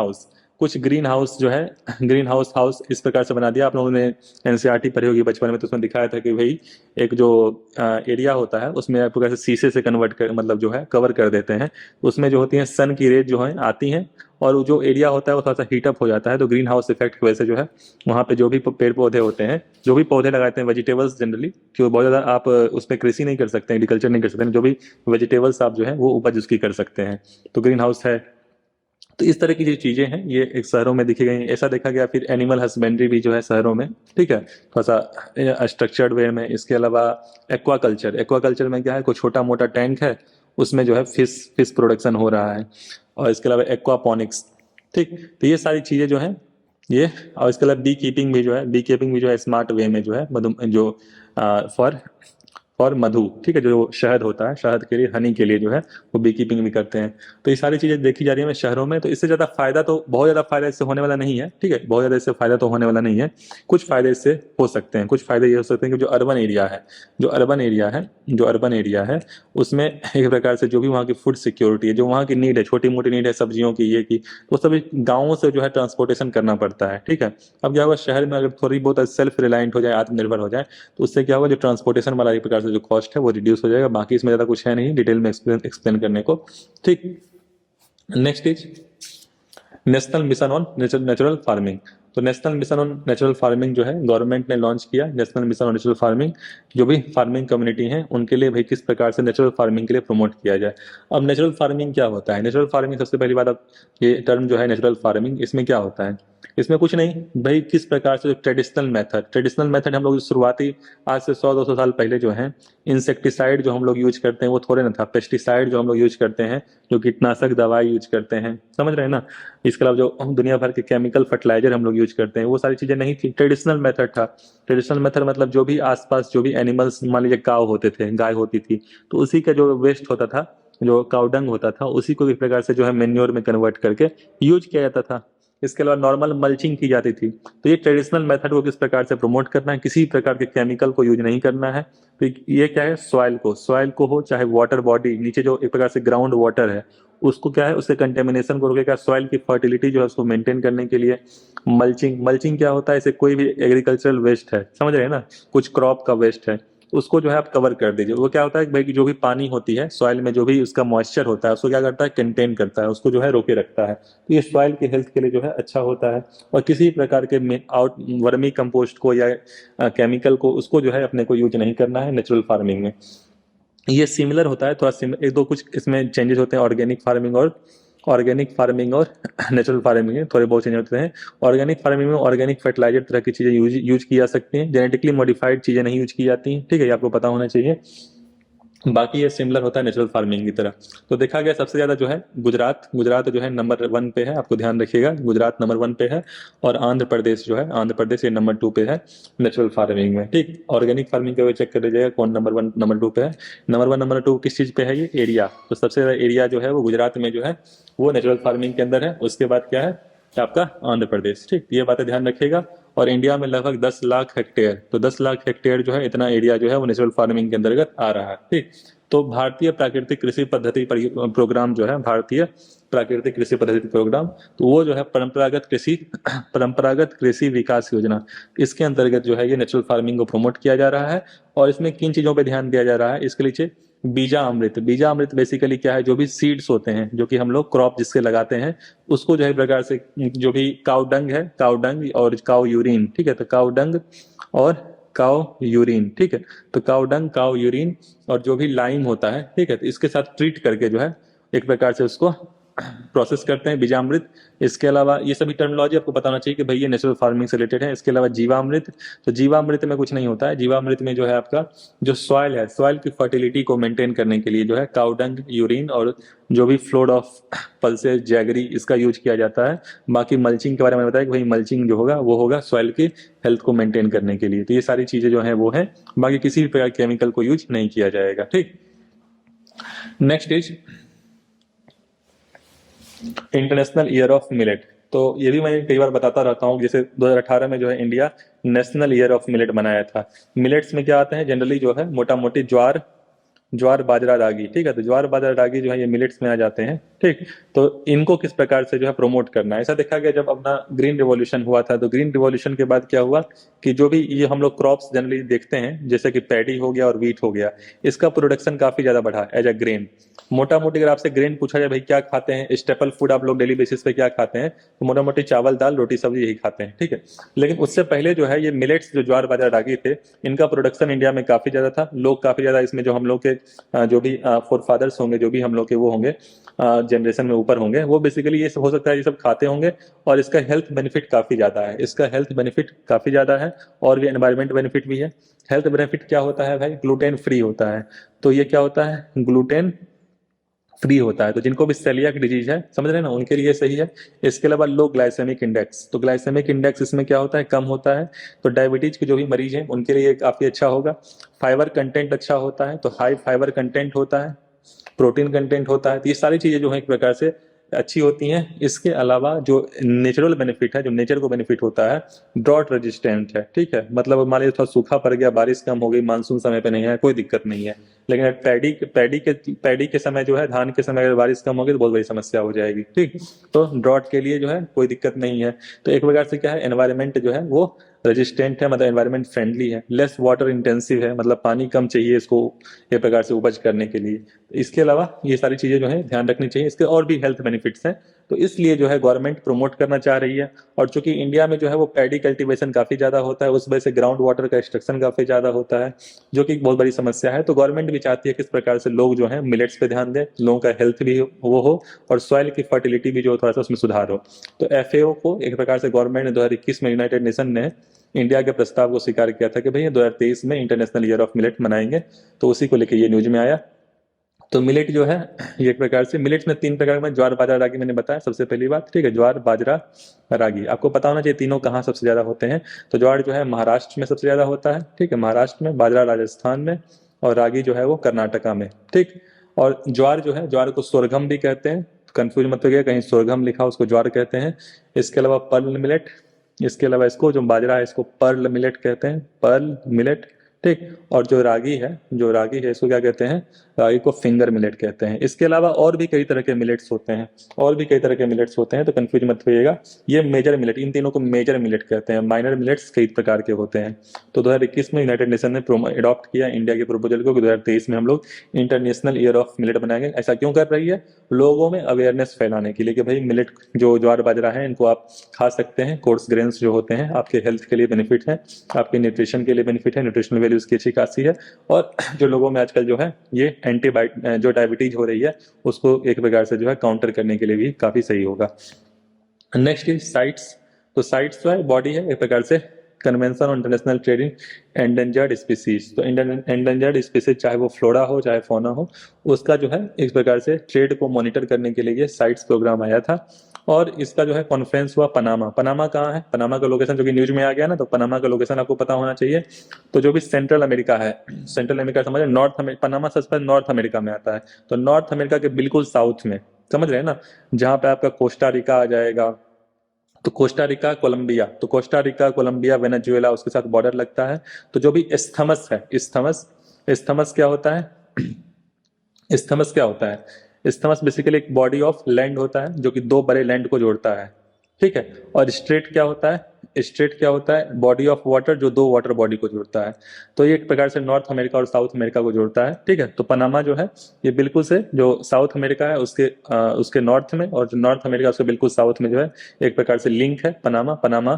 Speaker 1: हाउस जो है ग्रीन हाउस इस प्रकार से बना दिया। आप लोगों ने एनसीईआरटी पढ़ी होगी बचपन में, तो उसमें दिखाया था कि भाई एक जो एरिया होता है उसमें आप कैसे शीशे से कन्वर्ट कर मतलब जो है कवर कर देते हैं, उसमें जो होती है सन की रेज जो है आती हैं और वो जो एरिया होता है वो थोड़ा सा हीटअप हो जाता है। तो ग्रीन हाउस इफेक्ट की वजह से जो है वहाँ पे जो भी पेड़ पौधे होते हैं, जो भी पौधे लगाते हैं वेजिटेबल्स जनरली, क्योंकि बहुत ज़्यादा आप उस पर कृषि नहीं कर सकते, एग्रीकल्चर नहीं कर सकते, जो भी वेजिटेबल्स आप जो है वो उपज उसकी कर सकते हैं, तो ग्रीन हाउस है। तो इस तरह की जो चीजें हैं ये एक शहरों में दिखी गई, ऐसा देखा गया। फिर एनिमल हस्बेंड्री भी जो है शहरों में, ठीक है, थोड़ा सा स्ट्रक्चर्ड वे में। इसके अलावा एक्वाकल्चर में क्या है, कोई छोटा मोटा टैंक है उसमें जो है फिश प्रोडक्शन हो रहा है। और इसके अलावा एक्वापॉनिक्स, ठीक। तो ये सारी चीजें जो है ये, और इसके अलावा बी कीपिंग भी जो है स्मार्ट वे में जो है जो और मधु, ठीक है, जो शहद होता है, शहद के लिए, हनी के लिए जो है वो बी कीपिंग भी करते हैं। तो ये सारी चीजें देखी जा रही है शहरों में। तो इससे ज्यादा फायदा, तो बहुत ज्यादा फायदा इससे होने वाला नहीं है, ठीक है, बहुत ज्यादा इससे फायदा तो होने वाला नहीं है। कुछ फायदे इससे हो सकते हैं। कुछ फायदे ये हो सकते हैं कि जो अर्बन एरिया है, उसमें एक प्रकार से जो भी वहाँ की फूड सिक्योरिटी है, जो वहाँ की नीड है, छोटी मोटी नीड है सब्जियों की, ये की, तो सभी गाँवों से जो है ट्रांसपोर्टेशन करना पड़ता है, ठीक है। अब क्या होगा, शहर में अगर थोड़ी बहुत सेल्फ रिलायंट हो जाए, आत्मनिर्भर हो जाए, तो उससे क्या होगा, जो ट्रांसपोर्टेशन वाला एक प्रकार से जो कॉस्ट है वो रिड्यूस हो जाएगा। बाकी इसमें ज्यादा कुछ है नहीं डिटेल में एक्सप्लेन करने को, ठीक। Next is national mission on natural farming. तो national mission on natural farming जो है गवर्नमेंट ने लॉन्च किया, national mission on natural farming. जो भी फार्मिंग कम्युनिटी है उनके लिए भाई किस प्रकार से नेचुरल फार्मिंग के लिए प्रमोट किया जाए। अब नेचुरल फार्मिंग क्या होता है? नेचुरल फार्मिंग, सबसे पहली बात, अब ये टर्म जो है नेचुरल फार्मिंग, इसमें क्या होता है? इसमें कुछ नहीं भाई, किस प्रकार से ट्रेडिशनल मेथड हम लोग शुरुआती आज से 100-200 साल पहले जो है, इंसेक्टिसाइड जो हम लोग यूज करते हैं वो थोड़े ना था, पेस्टिसाइड जो हम लोग यूज करते हैं, जो कीटनाशक दवाई यूज करते हैं, समझ रहे हैं ना। इसके अलावा जो दुनिया भर के केमिकल फर्टिलाइजर हम लोग यूज करते हैं, वो सारी चीजें नहीं थी, ट्रेडिशनल मेथड था। ट्रेडिशनल मेथड मतलब जो भी आसपास जो भी एनिमल्स, मान लीजिए काव होते थे, गाय होती थी, तो उसी का जो वेस्ट होता था, जो काउडंग होता था, उसी को इस प्रकार से जो है मेन्योर में कन्वर्ट करके यूज किया जाता था। इसके अलावा नॉर्मल मल्चिंग की जाती थी। तो ये ट्रेडिशनल मेथड को किस प्रकार से प्रमोट करना है, किसी प्रकार के केमिकल को यूज नहीं करना है। तो ये क्या है, सॉइल को हो चाहे वाटर बॉडी, नीचे जो एक प्रकार से ग्राउंड वाटर है, उसको क्या है, उससे कंटेमिनेशन को रोकेगा, सॉइल की फर्टिलिटी जो है उसको मेंटेन करने के लिए। मल्चिंग क्या होता है, इसे कोई भी एग्रीकल्चरल वेस्ट है, समझ रहे हैं ना, कुछ क्रॉप का वेस्ट है, उसको जो है आप कवर कर दीजिए। वो क्या होता है कि भाई जो भी पानी होती है सॉइल में, जो भी उसका मॉइस्चर होता है, उसको क्या करता है, कंटेन करता है, उसको जो है रोके रखता है। तो ये सॉइल की हेल्थ के लिए जो है अच्छा होता है। और किसी प्रकार के वर्मी कंपोस्ट को या केमिकल को, उसको जो है अपने को यूज नहीं करना है नेचुरल फार्मिंग में। ये सिमिलर होता है, थोड़ा एक दो कुछ इसमें चेंजेस होते हैं ऑर्गेनिक फार्मिंग और नेचुरल फार्मिंग में थोड़े बहुत चेंज होते हैं। ऑर्गेनिक फार्मिंग में ऑर्गेनिक फर्टिलाइजर तरह की चीजें यूज की जा सकती हैं, जेनेटिकली मॉडिफाइड चीजें नहीं यूज की जाती हैं, ठीक है, ये आपको पता होना चाहिए। बाकी ये सिमिलर होता है नेचुरल फार्मिंग की तरह। तो देखा गया सबसे ज्यादा जो है गुजरात जो है नंबर 1 पे है, आपको ध्यान रखिएगा, गुजरात नंबर 1 पे है। और आंध्र प्रदेश आंध्र प्रदेश ये नंबर 2 पे है नेचुरल फार्मिंग में, ठीक। ऑर्गेनिक फार्मिंग का चेक कर लीजिएगा कौन नंबर 1 नंबर 2 पे है। नंबर 1 नंबर 2 किस चीज पे है? ये एरिया। तो सबसे ज्यादा एरिया जो है वो गुजरात में जो है वो नेचुरल फार्मिंग के अंदर है। उसके बाद क्या है आपका आंध्र प्रदेश, ठीक। ये बातें ध्यान रखिएगा। और इंडिया में लगभग 10 लाख हेक्टेयर, तो 10 लाख हेक्टेयर जो है, इतना एरिया जो है वो नेचुरल फार्मिंग के अंतर्गत आ रहा है, ठीक। तो भारतीय प्राकृतिक कृषि पद्धति प्रोग्राम जो है, भारतीय प्राकृतिक कृषि पद्धति प्रोग्राम, तो वो जो है परंपरागत कृषि विकास योजना, इसके अंतर्गत जो है ये नेचुरल फार्मिंग को प्रमोट किया जा रहा है। और इसमें किन चीजों पे ध्यान दिया जा रहा है इसके नीचे? बीजा अमृत बेसिकली क्या है, जो भी सीड्स होते हैं, जो कि हम लोग क्रॉप जिसके लगाते हैं, उसको जो है प्रकार से, जो भी काउडंग है, काउडंग और काउ यूरिन, ठीक है, तो काउडंग और काउ यूरिन, ठीक है, तो काउडंग, काउ यूरिन और जो भी लाइम होता है, ठीक है, तो इसके साथ ट्रीट करके जो है एक प्रकार से उसको प्रोसेस करते हैं बीजामृत। इसके अलावा ये सभी टर्मिनोलॉजी आपको बताना चाहिए कि भाई ये नेचुरल फार्मिंग से रिलेटेड है। इसके अलावा जीवामृत, तो जीवामृत में कुछ नहीं होता है। जीवामृत में जो है आपका जो सॉइल है, सॉइल की फर्टिलिटी को मेंटेन करने के लिए जो है काउडंग, यूरिन और जो भी फ्लोड ऑफ पल्सेस, जैगरी, इसका यूज किया जाता है। बाकी मल्चिंग के बारे में बताया कि भाई मल्चिंग जो होगा वो होगा सॉइल की हेल्थ को मेंटेन करने के लिए। तो ये सारी चीजें जो है वो है, बाकी किसी भी प्रकार केमिकल को यूज नहीं किया जाएगा, ठीक। Next is international year of millet. तो ये भी मैं कई बार बताता रहता हूँ, जैसे 2018 में जो है India national year of millet बनाया था। मिलेट्स में क्या आते हैं जनरली, जो है मोटा मोटी ज्वार बाजरा रागी, ठीक है, तो ज्वार बाजरा रागी जो है ये मिलेट्स में आ जाते हैं, ठीक। तो इनको किस प्रकार से जो है प्रमोट करना है, ऐसा देखा गया जब अपना ग्रीन रिवॉल्यूशन हुआ था, तो ग्रीन रिवॉल्यूशन के बाद क्या हुआ कि जो भी ये हम लोग क्रॉप्स जनरली देखते हैं, जैसे कि पैडी हो गया और वीट हो गया, इसका प्रोडक्शन काफी ज्यादा बढ़ा एज अ ग्रेन। मोटा मोटी अगर आपसे ग्रेन पूछा जाए भाई क्या खाते हैं, स्टेपल फूड आप लोग डेली बेसिस पे क्या खाते हैं, तो मोटा मोटी चावल दाल रोटी सब्जी यही खाते हैं, ठीक है। लेकिन उससे पहले जो है ये मिलेट्स, जो ज्वार बाजरा रागी थे, इनका प्रोडक्शन इंडिया में काफी ज्यादा था। लोग काफी ज्यादा इसमें, जो हम लोग के जो भी फोर फादर्स होंगे, जो भी हम लोग के वो होंगे जनरेशन में ऊपर होंगे, वो बेसिकली ये सब हो सकता है ये सब खाते होंगे। और इसका हेल्थ बेनिफिट काफी ज्यादा है, और भी एनवायरमेंट बेनिफिट भी है। हेल्थ बेनिफिट क्या होता है भाई? ग्लूटेन फ्री होता है। तो ये क्या होता है? ग्लूटेन फ्री होता है। तो जिनको भी सेलियाक डिजीज है, समझ रहे हैं ना, उनके लिए सही है। इसके अलावा लो ग्लाइसेमिक इंडेक्स, तो ग्लाइसेमिक इंडेक्स इसमें क्या होता है, कम होता है, तो डायबिटीज के जो भी मरीज हैं उनके लिए काफी अच्छा होगा। फाइबर कंटेंट अच्छा होता है, तो हाई फाइबर कंटेंट होता है, प्रोटीन कंटेंट होता है, तो ये सारी चीजें जो है एक प्रकार से अच्छी होती हैं। इसके अलावा जो नेचुरल बेनिफिट है, जो नेचर को बेनिफिट होता है, ड्रॉट रेजिस्टेंट है, ठीक है, मतलब मान लीजिए थोड़ा सूखा पड़ गया, बारिश कम हो गई, मानसून समय पे नहीं है, कोई दिक्कत नहीं है। लेकिन पैडी के समय जो है, धान के समय अगर बारिश कम होगी तो बहुत बड़ी समस्या हो जाएगी, ठीक। तो ड्रॉट के लिए जो है कोई दिक्कत नहीं है। तो एक प्रकार से क्या है, एनवायरमेंट जो है वो रेजिस्टेंट है, मतलब एनवायरमेंट फ्रेंडली है, लेस वाटर इंटेंसिव है, मतलब पानी कम चाहिए इसको एक प्रकार से उपज करने के लिए। इसके अलावा ये सारी चीजें जो है ध्यान रखनी चाहिए। इसके और भी हेल्थ बेनिफिट्स हैं, तो इसलिए जो है गवर्नमेंट प्रमोट करना चाह रही है। और चूंकि इंडिया में जो है वो पैडी कल्टीवेशन काफी ज्यादा होता है, उस वजह से ग्राउंड वाटर का एक्सट्रैक्शन काफी ज्यादा होता है, जो कि एक बहुत बड़ी समस्या है। तो गवर्नमेंट भी चाहती है किस प्रकार से लोग जो है मिलेट्स पे ध्यान दें, लोगों का हेल्थ भी वो हो, और सॉइल की फर्टिलिटी भी जो थोड़ा सा उसमें सुधार हो। तो एफएओ को एक प्रकार से गवर्नमेंट ने 2021 में, यूनाइटेड नेशन ने इंडिया के प्रस्ताव को स्वीकार किया था कि भैया 2023 में इंटरनेशनल ईयर ऑफ मिलेट मनाएंगे, तो उसी को लेकर ये न्यूज में आया। तो मिलेट जो है ये एक प्रकार से, मिलेट्स में 3 प्रकार में, ज्वार बाजरा रागी मैंने बताया सबसे पहली बात, ठीक है, ज्वार बाजरा रागी आपको पता होना चाहिए तीनों कहाँ सबसे ज्यादा होते हैं। तो ज्वार जो है महाराष्ट्र में सबसे ज्यादा होता है, ठीक है, महाराष्ट्र में, बाजरा राजस्थान में, और रागी जो है वो कर्नाटका में, ठीक। और ज्वार जो है, ज्वार को सोरगम भी कहते हैं, कंफ्यूज मत होइएगा, कहीं सोरगम लिखा उसको ज्वार कहते हैं। इसके अलावा पर्ल मिलेट, इसके अलावा इसको जो बाजरा है इसको पर्ल मिलेट कहते हैं, पर्ल मिलेट, ठीक। और जो रागी है, जो रागी है इसको क्या कहते हैं, रागी को फिंगर मिलेट कहते हैं। इसके अलावा और भी कई तरह के मिलेट्स होते हैं, और भी कई तरह के मिलेट्स होते हैं, तो कंफ्यूज मत होइएगा। ये मेजर मिलेट, इन तीनों को मेजर मिलेट कहते हैं, माइनर मिलेट्स कई प्रकार के होते हैं। तो 2021 में यूनाइटेड नेशन ने अडॉप्ट किया इंडिया के प्रपोजल को कि 2023 में हम लोग इंटरनेशनल ईयर ऑफ मिलेट बनाएंगे। ऐसा क्यों कर रही है, लोगों में अवेयरनेस फैलाने के लिए कि भाई मिलेट जो ज्वार बाजरा है इनको आप खा सकते हैं, कोर्स ग्रेन्स जो होते हैं आपके हेल्थ के लिए बेनिफिट है, आपके न्यूट्रिशन के लिए बेनिफिट है, न्यूट्रिशनल वैल्यू उसकी अच्छी खासी है। और जो लोगों में आजकल जो है ये जो डायबिटीज हो रही है उसको एक प्रकार से जो है काउंटर करने के लिए भी काफी सही होगा। Next is sites. तो साइट्स जो है बॉडी है एक प्रकार से convention on international trading endangered species. तो एंडेंजर्ड स्पीसीज चाहे वो फ्लोरा हो चाहे फौना हो, उसका जो है इस प्रकार से ट्रेड को मॉनिटर करने के लिए साइट्स प्रोग्राम आया था। और इसका जो है कॉन्फ्रेंस हुआ पनामा। पनामा कहाँ है, पनामा का लोकेशन जो कि न्यूज में आ गया ना, तो पनामा का लोकेशन आपको पता होना चाहिए। तो जो भी सेंट्रल अमेरिका है, सेंट्रल अमेरिका समझ, नॉर्थ अमेरिका, पनामा सबसे पहले नॉर्थ अमेरिका में आता है। तो नॉर्थ अमेरिका के बिल्कुल साउथ में, समझ रहे हैं ना, जहाँ पे आपका कोस्टा रिका आ जाएगा। तो कोस्टा रिका कोलंबिया, तो कोस्टा रिका कोलंबिया वेनेजुएला उसके साथ बॉर्डर लगता है। तो जो भी इस्थमस है, इस्थमस, इस्थमस क्या होता है, इस्थमस क्या होता है, इस्थमस बेसिकली एक बॉडी ऑफ लैंड होता है जो कि दो बड़े लैंड को जोड़ता है, ठीक है। और स्ट्रेट क्या होता है, स्ट्रेट क्या होता है, बॉडी ऑफ वाटर जो दो वाटर बॉडी को जोड़ता है। तो ये एक प्रकार से नॉर्थ अमेरिका और साउथ अमेरिका को जोड़ता है, ठीक है। तो पनामा जो है ये बिल्कुल से जो साउथ अमेरिका है उसके नॉर्थ में, और जो नॉर्थ अमेरिका उसके बिल्कुल साउथ में जो है एक प्रकार से लिंक है पनामा। पनामा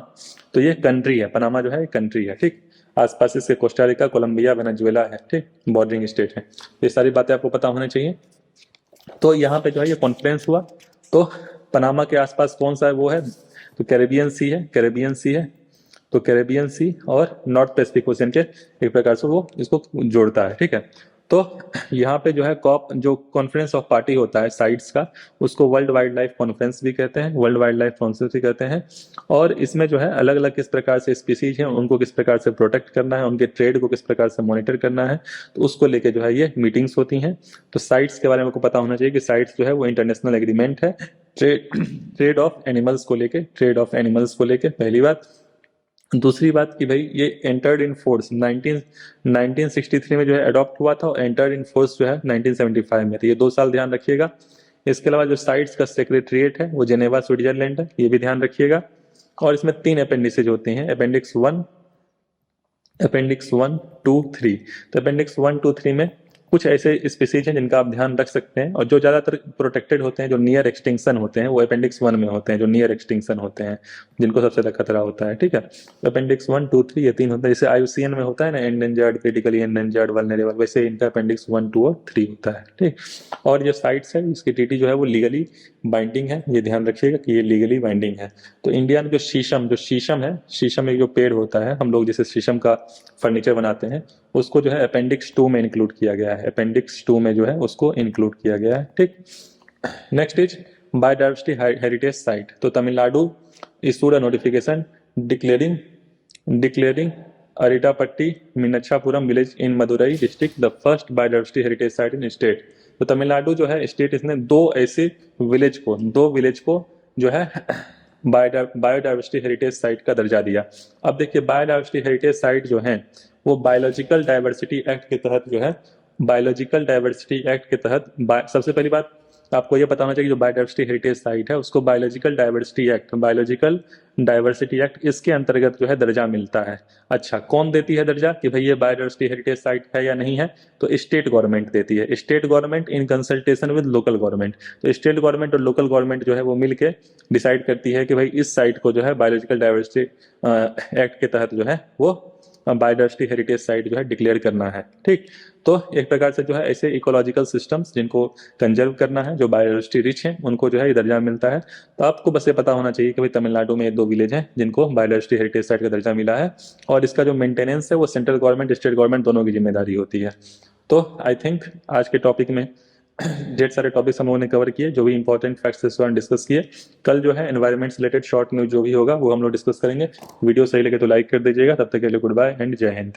Speaker 1: तो ये कंट्री है, पनामा जो है कंट्री है, ठीक। आसपास इसके कोस्टा रिका कोलंबिया वेनेजुएला है, ठीक, बॉर्डरिंग स्टेट है। ये सारी बातें आपको पता होनी चाहिए। तो यहाँ पे जो है ये कॉन्फ्रेंस हुआ। तो पनामा के आसपास कौन सा है, वो है तो कैरेबियन सी है, कैरेबियन सी है। तो कैरेबियन सी और नॉर्थ पैसिफिक ओशियन के एक प्रकार से वो इसको जोड़ता है, ठीक है। तो यहाँ पे जो है कॉप जो कॉन्फ्रेंस ऑफ पार्टी होता है साइट्स का, उसको वर्ल्ड वाइल्ड लाइफ कॉन्फ्रेंस भी कहते हैं, वर्ल्ड वाइल्ड लाइफ काउंसिल भी कहते हैं। और इसमें जो है अलग अलग किस प्रकार से स्पीसीज हैं उनको किस प्रकार से प्रोटेक्ट करना है, उनके ट्रेड को किस प्रकार से मॉनिटर करना है, तो उसको लेके जो है ये मीटिंग्स होती हैं। तो साइट्स के बारे में आपको पता होना चाहिए कि साइट्स जो है वो इंटरनेशनल एग्रीमेंट है ट्रेड ऑफ एनिमल्स को लेके, ट्रेड ऑफ एनिमल्स को लेके, पहली बात। दूसरी बात कि भाई ये एंटर्ड इन फोर्स 1963 में जो है अडॉप्ट हुआ था, और एंटर्ड इन फोर्स जो है 1975 में, तो ये 2 साल ध्यान रखिएगा। इसके अलावा जो साइट्स का सेक्रेटरीट है वो जेनेवा स्विट्जरलैंड है, ये भी ध्यान रखिएगा। और इसमें 3 अपेंडिसेज होते हैं, अपेंडिक्स 1, अपेंडिक्स 1, 2, 3। तो अपेंडिक्स 1, 2, 3 में कुछ ऐसे स्पीसीज हैं जिनका आप ध्यान रख सकते हैं, और जो ज्यादातर प्रोटेक्टेड होते हैं, जो नियर एक्सटिंक्शन होते हैं, वो अपेंडिक्स 1 में होते हैं, जो नियर एक्सटिंक्शन होते हैं, जिनको सबसे ज्यादा खतरा होता है, ठीक है। अपेंडिक्स 1, 2, 3 ये 3 होता है। जैसे आईयूसीएन में होता है ना, एंडेंजर्ड, क्रिटिकली एंडेंजर्ड, वल्नरेबल, वैसे इनका अपेंडिक्स 1, 2 और 3 होता है, ठीक। और जो साइट्स है इसकी टीटी जो है वो लीगली बाइंडिंग है, ये ध्यान रखिएगा कि ये लीगली बाइंडिंग है। तो इंडिया में जो शीशम है, शीशम एक जो पेड़ होता है, हम लोग जैसे शीशम का फर्नीचर बनाते हैं, उसको जो है अपेंडिक्स 2 में इंक्लूड किया गया है, अपेंडिक्स 2 में जो है उसको इंक्लूड किया गया है। ठीक, next is biodiversity heritage site. तो Tamil Nadu issued a notification declaring Aritapatti Minachappuram village in Madurai district the first biodiversity heritage site in state। तो तमिलनाडु जो है स्टेट, इसने दो विलेज को जो है बायोडाइवर्सिटी हेरिटेज साइट का दर्जा दिया। अब देखिए बायोडाइवर्सिटी हेरिटेज साइट जो है वो बायोलॉजिकल डाइवर्सिटी एक्ट के तहत जो है, बायोलॉजिकल डाइवर्सिटी एक्ट के तहत सबसे पहली बात आपको ये पता होना चाहिए कि जो बायोडाइवर्सिटी हेरिटेज साइट है उसको बायोलॉजिकल डाइवर्सिटी एक्ट इसके अंतर्गत जो है दर्जा मिलता है। अच्छा, कौन देती है दर्जा कि भाई ये बायोडाइवर्सिटी हेरिटेज साइट है या नहीं है? तो स्टेट गवर्नमेंट देती है, state government in consultation with local government. तो स्टेट गवर्नमेंट और लोकल गवर्नमेंट जो है वो मिलके डिसाइड करती है कि भाई इस साइट को जो है बायोलॉजिकल डाइवर्सिटी एक्ट के तहत जो है वो बायोडाइवर्सिटी हेरिटेज साइट जो है डिक्लेयर करना है। ठीक, तो एक प्रकार से जो है ऐसे इकोलॉजिकल सिस्टम्स जिनको कंजर्व करना है, जो बायोडाइवर्सिटी रिच है, उनको जो है ये दर्जा मिलता है। तो आपको बस ये पता होना चाहिए कि भाई तमिलनाडु में 2 विलेज हैं जिनको बायोडाइवर्सिटी हेरिटेज साइट का दर्जा मिला है, और इसका जो मेंटेनेंस है वो सेंट्रल गवर्नमेंट स्टेट गवर्नमेंट दोनों की जिम्मेदारी होती है। तो आई थिंक आज के टॉपिक में ढेर सारे टॉपिक्स हम लोगों ने कवर किए, जो भी इंपॉर्टेंट फैक्ट्स इस बार डिस्कस किए। कल जो है एनवायरमेंट से रिलेटेड शॉर्ट न्यूज जो भी होगा वो हम लोग डिस्कस करेंगे। वीडियो सही लगे तो लाइक कर दीजिएगा। तब तक के लिए गुड बाय एंड जय हिंद।